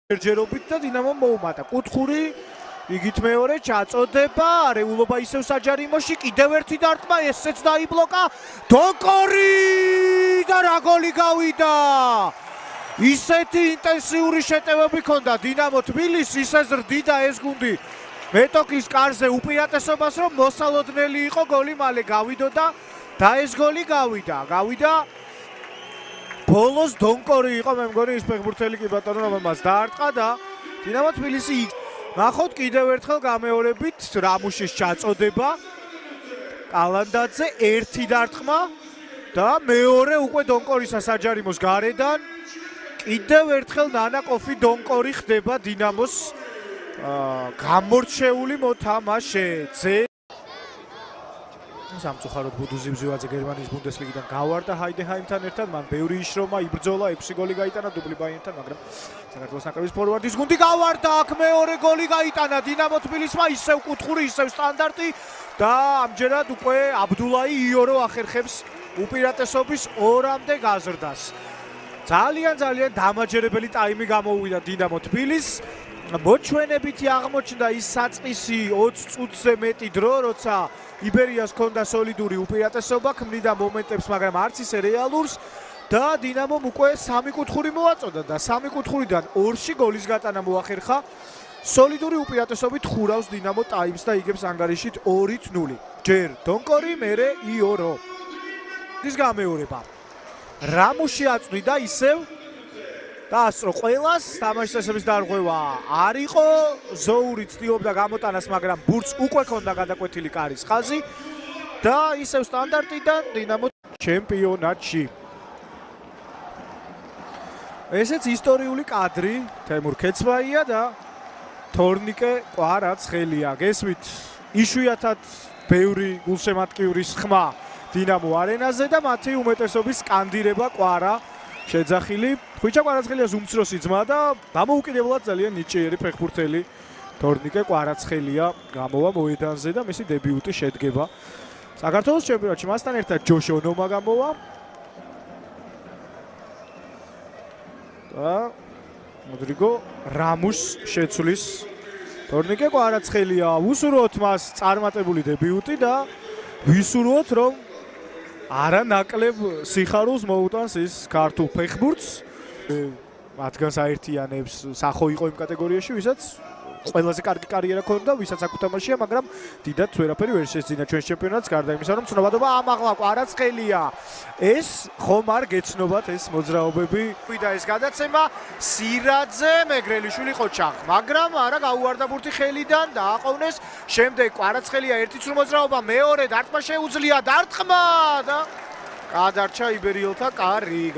ჯერჯერობით და დინამომ მოუმატა. კუთხური იგით მეორე ჩაწოდება, არეულობა ისევ საჯარიმოში, კიდევ ერთი დარტყმა, ესეც დაიბლოკა. დონკორი და რა გოლი გავიდა! ისეთი ინტენსიური შეტევები ჰქონდა დინამო თბილისს, ისე ზრდიდა ეს გუნდი მეტოქის კარზე უპირატესობას, რომ მოსალოდნელი იყო გოლი მალე გავიდოდა და ეს გოლი გავიდა. ბოლოს დონკორი იყო, მე მგონი ის ფეხბურთელი კი ბატონო, რომელმაც დაარტყა და დინამო თბილისი ნახოთ კიდევ ერთხელ გამეორებით რამუშის ჩაწოდება კალანდაძე ერთი დარტყმა და მეორე უკვე დონკორისა საჯარიმოს გარედან კიდევ ერთხელ ნანაკოფი დონკორი ხდება დინამოს გამორჩეული მოთამაშე. სამწუხაროდ ბუდუზი ბზივაძე გერმანიის ბუნდესლიგიდან გავარდა ჰაიდენჰაიმთან ერთად, მან ბევრი იშრომა, იბრძოლა, 6 გოლი გაიტანა დუბლი ბაიერნთან, მაგრამ საქართველოს ნაკრების ფორვარდის გუნდი გავარდა, აქ მეორე გოლი გაიტანა დინამო თბილისმა, ისევ კუთხური, ისევ სტანდარტი და ამჯერად უკვე აბდულაი იორო ახერხებს უპირატესობის 2-მდე გაზრდას. ძალიან დამაჯერებელი ტაიმი გამოვიდა დინამო თბილისს. მოჩვენებითი აღმოჩნდა ის საწყისი 20 წუთზე მეტი დრო, როცა იბერიას ჰქონდა სოლიდური უპირატესობა, ქმნიდა მომენტებს, მაგრამ არც ისე რეალურს და დინამომ უკვე 3 კუთხური მოაწოდა და 3 კუთხურიდან 2-ში გოლის გატანა მოახერხა. სოლიდური უპირატესობით ხურავს დინამო ტაიმს და იგებს ანგარიშით 2-0. ჯერ დონკორი, მერე იორო. ის გამეორება. რამუში აწვდიდა ისევ დაასწრო ყველას, თამაშის წესების დარღვევა არ იყო, ზოური ცდილობდა გამოტანას, მაგრამ ბურთს უკვე ჰქონდა გადაკვეთილი კარის ხაზი და ისევ სტანდარტიდან დინამო ჩემპიონატში. ესეც ისტორიული კადრი, თემურ ქეცვაია და თორნიკე კვარაცხელია. გესმით, იშვიათად ბევრი გულშემატკივრის ხმა დინამო არენაზე და მათი უმეტესობის სკანდირება კვარა შეძახილი. ხვიჩა კვარაცხელიას უმცროსი ძმა და დამოუკიდებლად ძალიან ნიჭიერი ფეხბურთელი თორნიკე კვარაცხელია გამოვა მოედანზე და მისი დებიუტი შედგება საქართველოს ჩემპიონატში. მასთან ერთად ჯოშო ნომა გამოვა და მოდრიგო რამუსს შეცვლის. თორნიკე კვარაცხელია, უსურვოთ მას წარმატებული დებიუტი და ვისურვოთ, რომ არა ნაკლებ სიხარულს მოუტანს ის ქართულ ფეხბურთს. მათგანს აერთიანებს სახო იყო იმ კატეგორიაში, ვისაც ყველაზე კარგი კარიერა ჰქონდა, ვისაც აქ უთამაშია, მაგრამ დიდად ვერაფერი ვერ შეძინა ჩვენს ჩემპიონატს, გარდა იმისა, რომ ცნობადობა ამაღლა კვარაცხელია. ეს ხომ არ გეცნობათ ეს მოძრაობები. ვიდა ეს გადაცემა, სირაძე, მეგრელიშვილი ყოჩახ, მაგრამ არა გაუვარდა ბურთი ხელიდან და აყოვნეს. შემდეგ კვარაცხელია ერთი ცრუ მოძრაობა, მეორე დარტყმა შეუძლია, დარტყმა და გადარჩა იბერიელთა კარი.